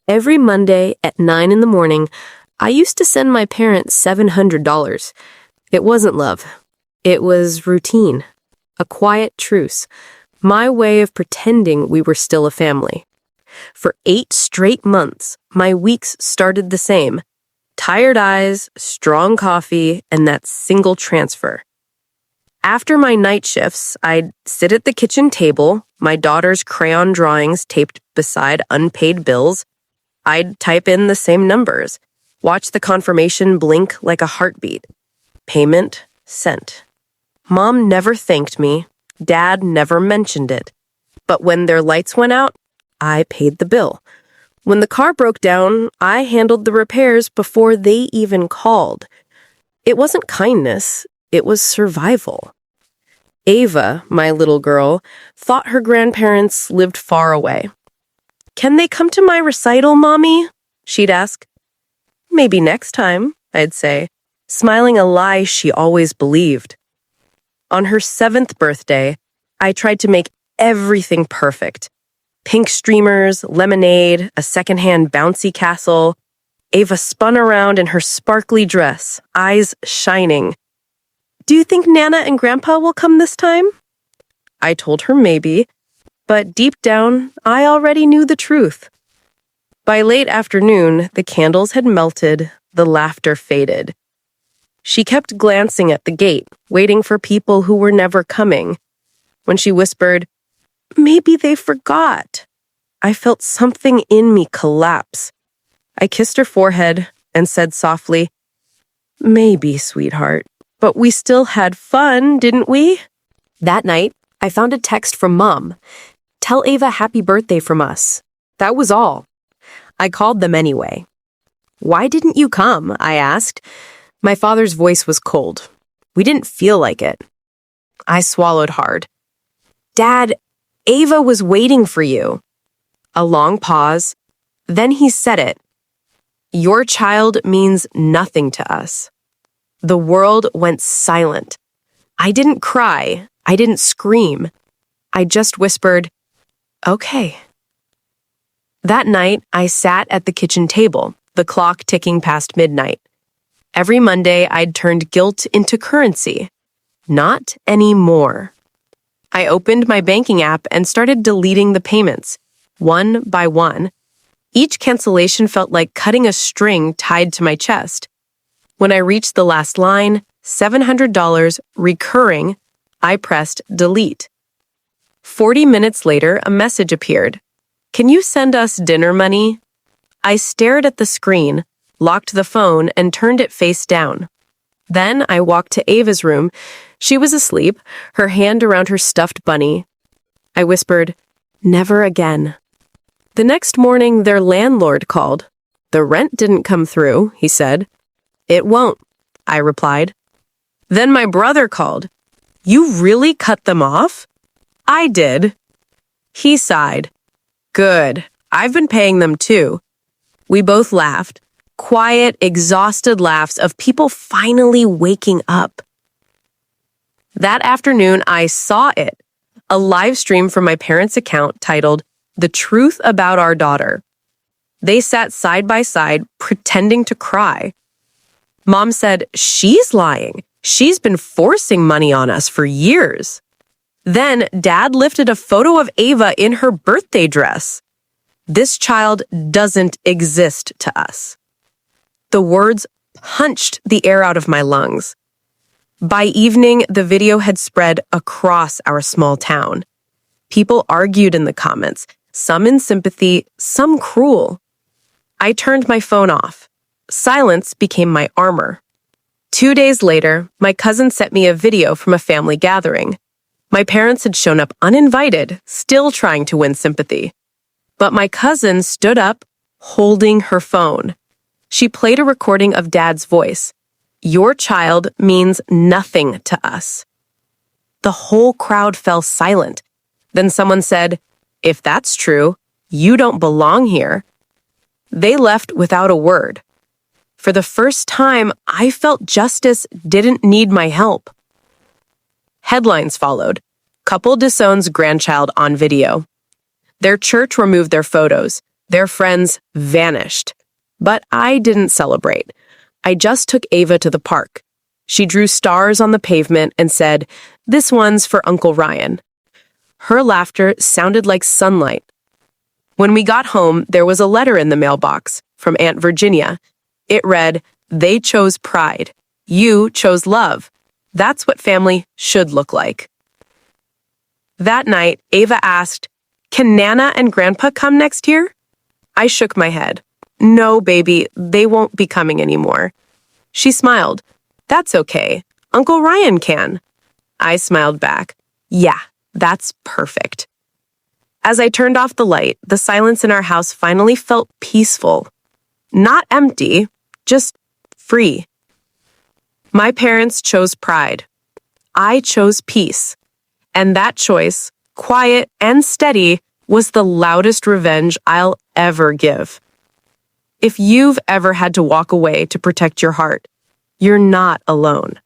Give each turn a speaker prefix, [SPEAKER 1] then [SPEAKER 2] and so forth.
[SPEAKER 1] Every Monday at 9 in the morning, I used to send my parents $700. It wasn't love. It was routine. A quiet truce. My way of pretending we were still a family. For 8 straight months, my weeks started the same. Tired eyes, strong coffee, and that single transfer. After my night shifts, I'd sit at the kitchen table, my daughter's crayon drawings taped beside unpaid bills. I'd type in the same numbers, watch the confirmation blink like a heartbeat. Payment sent. Mom never thanked me. Dad never mentioned it. But when their lights went out, I paid the bill. When the car broke down, I handled the repairs before they even called. It wasn't kindness, it was survival. Ava, my little girl, thought her grandparents lived far away. "Can they come to my recital, Mommy?" she'd ask. "Maybe next time," I'd say, smiling a lie she always believed. On her 7th birthday, I tried to make everything perfect. Pink streamers, lemonade, a secondhand bouncy castle. Ava spun around in her sparkly dress, eyes shining. "Do you think Nana and Grandpa will come this time?" I told her maybe, but deep down, I already knew the truth. By late afternoon, the candles had melted, the laughter faded. She kept glancing at the gate, waiting for people who were never coming. When she whispered, "Maybe they forgot," I felt something in me collapse. I kissed her forehead and said softly, "Maybe, sweetheart, but we still had fun, didn't we?" That night, I found a text from Mom. "Tell Ava happy birthday from us." That was all. I called them anyway. "Why didn't you come?" I asked. My father's voice was cold. "We didn't feel like it." I swallowed hard. "Dad, Ava was waiting for you." A long pause. Then he said it. "Your child means nothing to us." The world went silent. I didn't cry. I didn't scream. I just whispered, "Okay." That night, I sat at the kitchen table, the clock ticking past midnight. Every Monday, I'd turned guilt into currency. Not anymore. I opened my banking app and started deleting the payments, one by one. Each cancellation felt like cutting a string tied to my chest. When I reached the last line, $700 recurring, I pressed delete. 40 minutes later, a message appeared. "Can you send us dinner money?" I stared at the screen, locked the phone, and turned it face down. Then I walked to Ava's room. She was asleep, her hand around her stuffed bunny. I whispered, "Never again." The next morning, their landlord called. "The rent didn't come through," he said. "It won't," I replied. Then my brother called. "You really cut them off?" "I did." He sighed. "Good. I've been paying them too." We both laughed. Quiet, exhausted laughs of people finally waking up. That afternoon, I saw it. A live stream from my parents' account titled, "The Truth About Our Daughter." They sat side by side, pretending to cry. Mom said, "She's lying. She's been forcing money on us for years." Then Dad lifted a photo of Ava in her birthday dress. "This child doesn't exist to us." The words punched the air out of my lungs. By evening, the video had spread across our small town. People argued in the comments, some in sympathy, some cruel. I turned my phone off. Silence became my armor. 2 days later, my cousin sent me a video from a family gathering. My parents had shown up uninvited, still trying to win sympathy. But my cousin stood up, holding her phone. She played a recording of Dad's voice. "Your child means nothing to us." The whole crowd fell silent. Then someone said, "If that's true, you don't belong here." They left without a word. For the first time, I felt justice didn't need my help. Headlines followed. Couple disowns grandchild on video. Their church removed their photos. Their friends vanished. But I didn't celebrate. I just took Ava to the park. She drew stars on the pavement and said, "This one's for Uncle Ryan." Her laughter sounded like sunlight. When we got home, there was a letter in the mailbox from Aunt Virginia. It read, "They chose pride. You chose love. That's what family should look like." That night, Ava asked, "Can Nana and Grandpa come next year?" I shook my head. "No, baby, they won't be coming anymore." She smiled. "That's okay. Uncle Ryan can." I smiled back. "Yeah, that's perfect." As I turned off the light, the silence in our house finally felt peaceful. Not empty, just free. My parents chose pride. I chose peace. And that choice, quiet and steady, was the loudest revenge I'll ever give. If you've ever had to walk away to protect your heart, you're not alone.